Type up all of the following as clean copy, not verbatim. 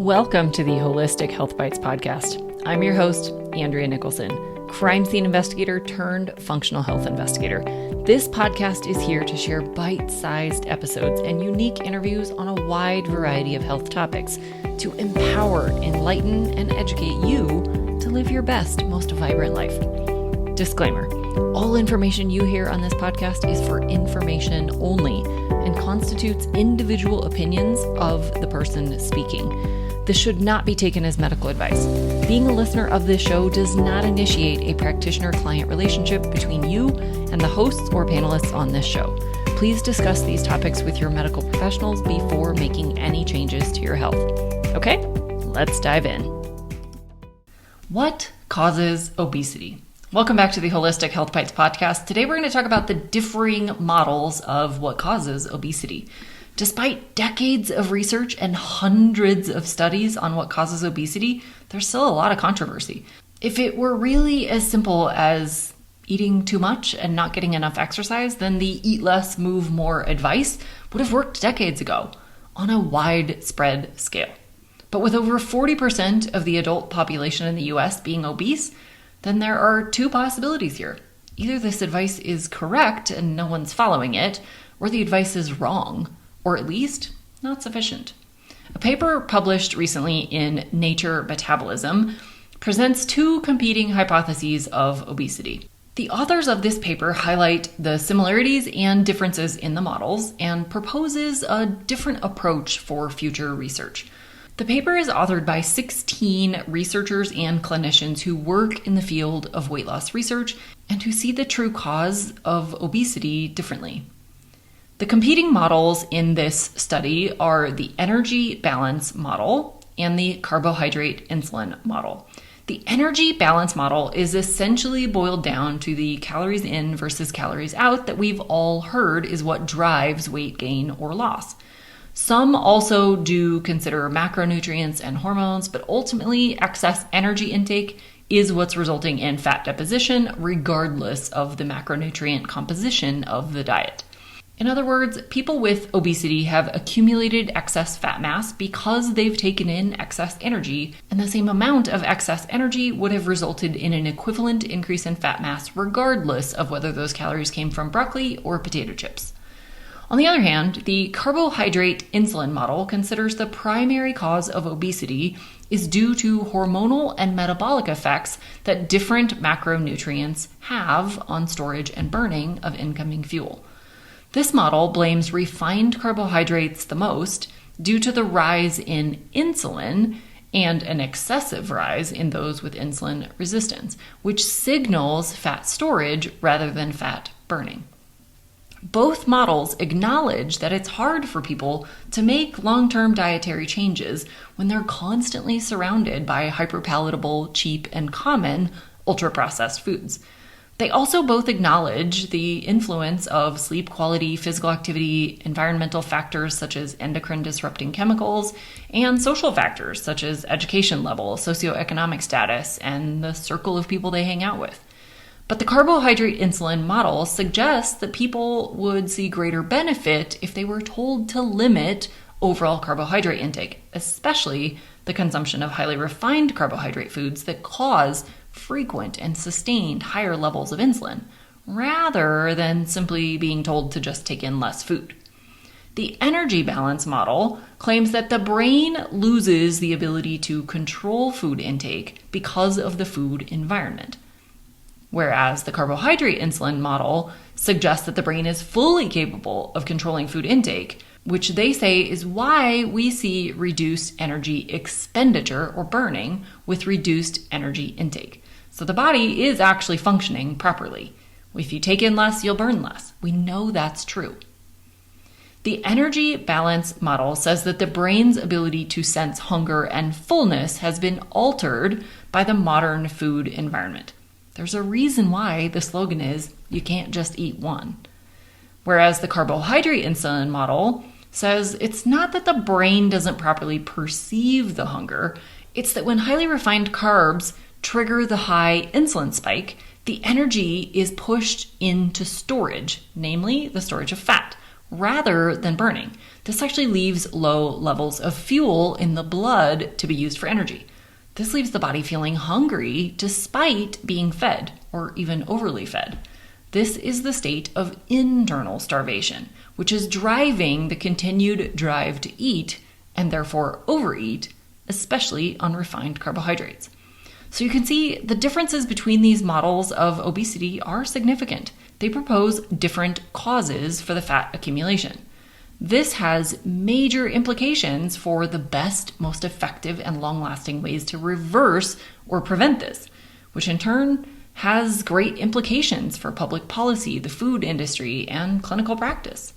Welcome to the Holistic Health Bites podcast. I'm your host, Andrea Nicholson, crime scene investigator turned functional health investigator. This podcast is here to share bite-sized episodes and unique interviews on a wide variety of health topics to empower, enlighten, and educate you to live your best, most vibrant life. Disclaimer: all information you hear on this podcast is for information only and constitutes individual opinions of the person speaking. This should not be taken as medical advice. Being a listener of this show does not initiate a practitioner-client relationship between you and the hosts or panelists on this show. Please discuss these topics with your medical professionals before making any changes to your health. Okay, let's dive in. What causes obesity? Welcome back to the Holistic Health Bites podcast. Today we're going to talk about the differing models of what causes obesity. Despite decades of research and hundreds of studies on what causes obesity, there's still a lot of controversy. If it were really as simple as eating too much and not getting enough exercise, then the eat less, move more advice would have worked decades ago on a widespread scale. But with over 40% of the adult population in the US being obese, then there are two possibilities here. Either this advice is correct and no one's following it, or the advice is wrong, or at least not sufficient. A paper published recently in Nature Metabolism presents two competing hypotheses of obesity. The authors of this paper highlight the similarities and differences in the models and proposes a different approach for future research. The paper is authored by 16 researchers and clinicians who work in the field of weight loss research and who see the true cause of obesity differently. The competing models in this study are the energy balance model and the carbohydrate-insulin model. The energy balance model is essentially boiled down to the calories in versus calories out that we've all heard is what drives weight gain or loss. Some also do consider macronutrients and hormones, but ultimately excess energy intake is what's resulting in fat deposition regardless of the macronutrient composition of the diet. In other words, people with obesity have accumulated excess fat mass because they've taken in excess energy, and the same amount of excess energy would have resulted in an equivalent increase in fat mass regardless of whether those calories came from broccoli or potato chips. On the other hand, the carbohydrate-insulin model considers the primary cause of obesity is due to hormonal and metabolic effects that different macronutrients have on storage and burning of incoming fuel. This model blames refined carbohydrates the most due to the rise in insulin and an excessive rise in those with insulin resistance, which signals fat storage rather than fat burning. Both models acknowledge that it's hard for people to make long-term dietary changes when they're constantly surrounded by hyperpalatable, cheap, and common ultra-processed foods. They also both acknowledge the influence of sleep quality, physical activity, environmental factors such as endocrine disrupting chemicals, and social factors such as education level, socioeconomic status, and the circle of people they hang out with. But the carbohydrate-insulin model suggests that people would see greater benefit if they were told to limit overall carbohydrate intake, especially the consumption of highly refined carbohydrate foods that cause frequent and sustained higher levels of insulin, rather than simply being told to just take in less food. The energy balance model claims that the brain loses the ability to control food intake because of the food environment, whereas the carbohydrate-insulin model suggests that the brain is fully capable of controlling food intake, which they say is why we see reduced energy expenditure or burning with reduced energy intake. So the body is actually functioning properly. If you take in less, you'll burn less. We know that's true. The energy balance model says that the brain's ability to sense hunger and fullness has been altered by the modern food environment. There's a reason why the slogan is, you can't just eat one. Whereas the carbohydrate-insulin model says it's not that the brain doesn't properly perceive the hunger, it's that when highly refined carbs trigger the high insulin spike, the energy is pushed into storage, namely the storage of fat, rather than burning. This actually leaves low levels of fuel in the blood to be used for energy. This leaves the body feeling hungry despite being fed or even overly fed. This is the state of internal starvation, which is driving the continued drive to eat and therefore overeat, especially on refined carbohydrates. So you can see the differences between these models of obesity are significant. They propose different causes for the fat accumulation. This has major implications for the best, most effective, and long-lasting ways to reverse or prevent this, which in turn has great implications for public policy, the food industry, and clinical practice.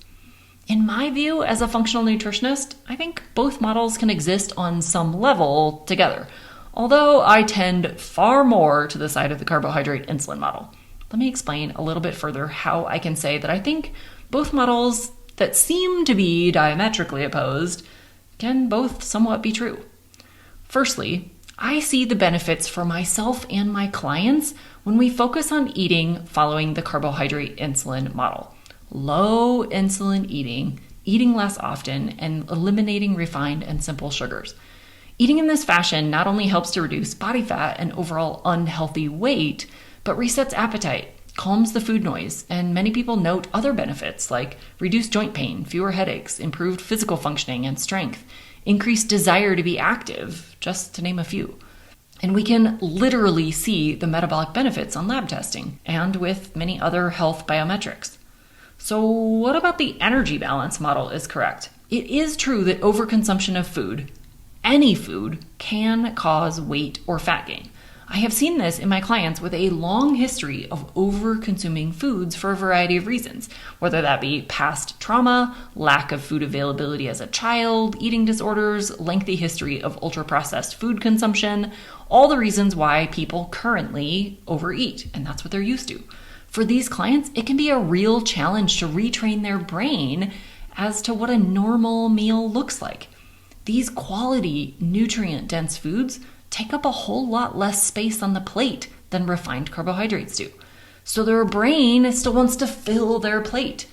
In my view, as a functional nutritionist, I think both models can exist on some level together, although I tend far more to the side of the carbohydrate-insulin model. Let me explain a little bit further how I can say that I think both models that seem to be diametrically opposed can both somewhat be true. Firstly, I see the benefits for myself and my clients when we focus on eating following the carbohydrate-insulin model. Low insulin eating less often, and eliminating refined and simple sugars. Eating in this fashion not only helps to reduce body fat and overall unhealthy weight, but resets appetite, calms the food noise, and many people note other benefits like reduced joint pain, fewer headaches, improved physical functioning and strength, increased desire to be active, just to name a few. And we can literally see the metabolic benefits on lab testing and with many other health biometrics. So what about the energy balance model is correct? It is true that overconsumption of food, any food, can cause weight or fat gain. I have seen this in my clients with a long history of over-consuming foods for a variety of reasons, whether that be past trauma, lack of food availability as a child, eating disorders, lengthy history of ultra-processed food consumption, all the reasons why people currently overeat, and that's what they're used to. For these clients, it can be a real challenge to retrain their brain as to what a normal meal looks like. These quality, nutrient-dense foods take up a whole lot less space on the plate than refined carbohydrates do. So their brain still wants to fill their plate.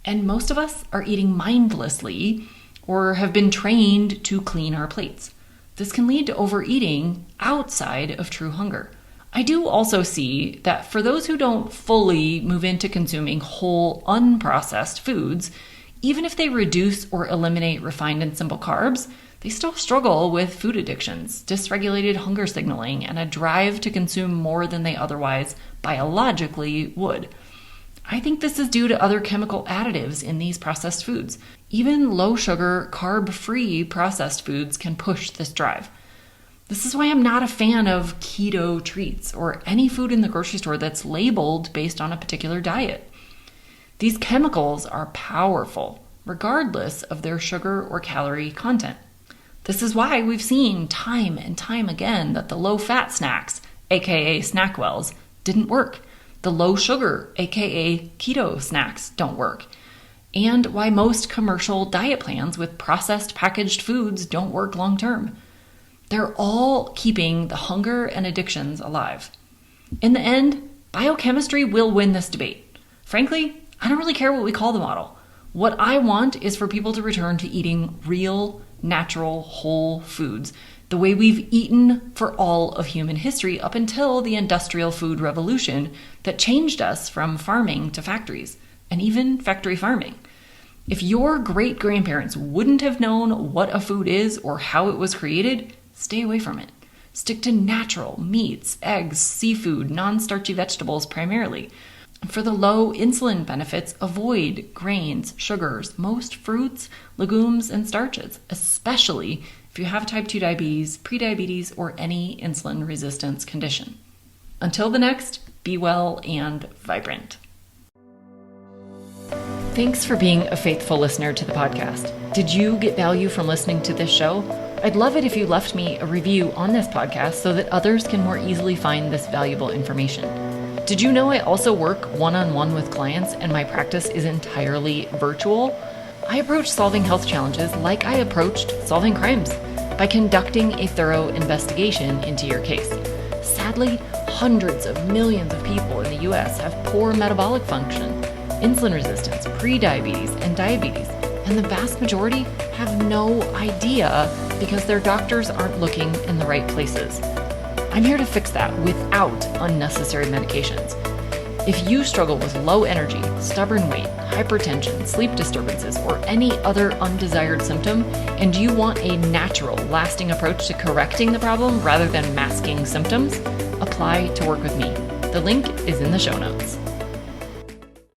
And most of us are eating mindlessly or have been trained to clean our plates. This can lead to overeating outside of true hunger. I do also see that for those who don't fully move into consuming whole, unprocessed foods, even if they reduce or eliminate refined and simple carbs, they still struggle with food addictions, dysregulated hunger signaling, and a drive to consume more than they otherwise biologically would. I think this is due to other chemical additives in these processed foods. Even low-sugar, carb-free processed foods can push this drive. This is why I'm not a fan of keto treats or any food in the grocery store that's labeled based on a particular diet. These chemicals are powerful, regardless of their sugar or calorie content. This is why we've seen time and time again that the low-fat snacks, aka SnackWells, didn't work. The low-sugar, aka keto snacks, don't work. And why most commercial diet plans with processed packaged foods don't work long-term. They're all keeping the hunger and addictions alive. In the end, biochemistry will win this debate. Frankly, I don't really care what we call the model. What I want is for people to return to eating real, natural, whole foods, the way we've eaten for all of human history up until the industrial food revolution that changed us from farming to factories, and even factory farming. If your great-grandparents wouldn't have known what a food is or how it was created, stay away from it. Stick to natural meats, eggs, seafood, non-starchy vegetables primarily. For the low insulin benefits, avoid grains, sugars, most fruits, legumes, and starches, especially if you have type 2 diabetes, prediabetes, or any insulin resistance condition. Until the next, be well and vibrant. Thanks for being a faithful listener to the podcast. Did you get value from listening to this show? I'd love it if you left me a review on this podcast so that others can more easily find this valuable information. Did you know I also work one-on-one with clients and my practice is entirely virtual? I approach solving health challenges like I approached solving crimes, by conducting a thorough investigation into your case. Sadly, hundreds of millions of people in the US have poor metabolic function, insulin resistance, prediabetes, and diabetes, and the vast majority have no idea because their doctors aren't looking in the right places. I'm here to fix that without unnecessary medications. If you struggle with low energy, stubborn weight, hypertension, sleep disturbances, or any other undesired symptom, and you want a natural, lasting approach to correcting the problem rather than masking symptoms, apply to work with me. The link is in the show notes.